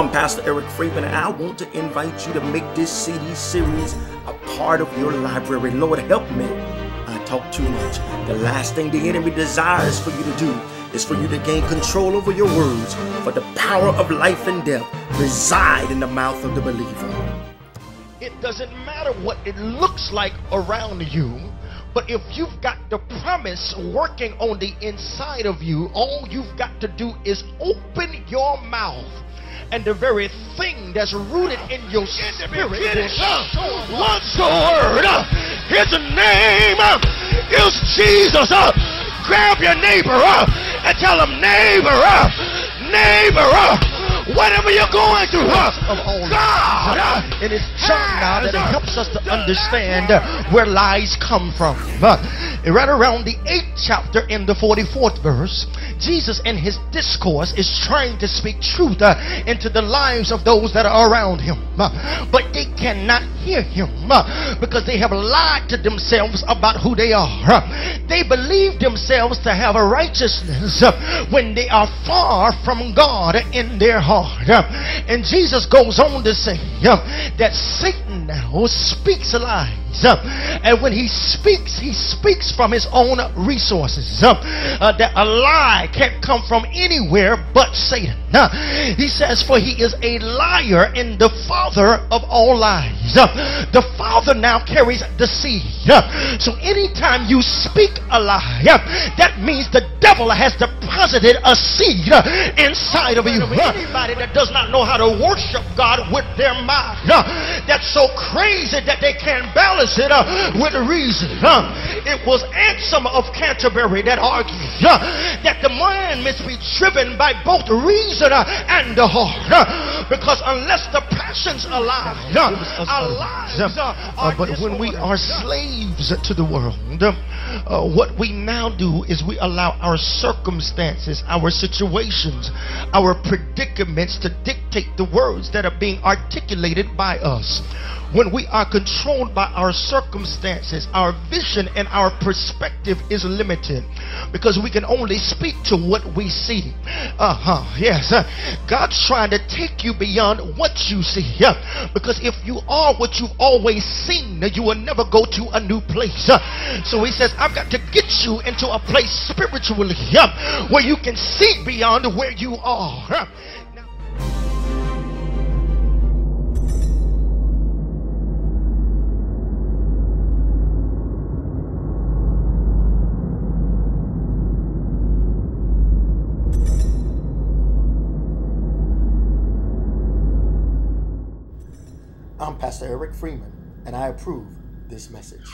I'm Pastor Eric Freeman, and I want to invite you to make this CD series a part of your library. Lord, help me. I talk too much. The last thing the enemy desires for you to do is for you to gain control over your words, for the power of life and death reside in the mouth of the believer. It doesn't matter what it looks like around you, but if you've got the promise working on the inside of you, all you've got to do is open your mouth, and the very thing that's rooted in your spirit will show. What's the word? His name is Jesus. Grab your neighbor and tell him, neighbor, whatever you're going through, God, and it's John now that it helps us to understand where lies come from. Right around the 8th chapter in the 44th verse, Jesus in his discourse is trying to speak truth into the lives of those that are around him, but they cannot hear him because they have lied to themselves about who they are. They believe themselves to have a righteousness when they are far from God in their heart. And Jesus goes on to say that Satan now speaks lies. And when he speaks from his own resources. That a lie can't come from anywhere but Satan. He says, for he is a liar and the father of all lies. The father now carries the seed. So anytime you speak a lie, that means the devil has deposited a seed inside of you. Anybody that does not know how to worship God with their mind, that's so crazy that they can't balance it with reason. It was Anselm of Canterbury that argued that the mind must be driven by both reason and the heart, because unless the passions align, our lives are but when we are slaves to the world, what we now do is we allow our circumstances, our situations, our predicaments to dictate the words that are being articulated by us. When we are controlled by our circumstances, our vision and our perspective is limited because we can only speak to what we see. Yes. God's trying to take you beyond what you see. Because if you are what you've always seen, you will never go to a new place. So he says, I've got to get you into a place spiritually where you can see beyond where you are. I'm Pastor Eric Freeman, and I approve this message.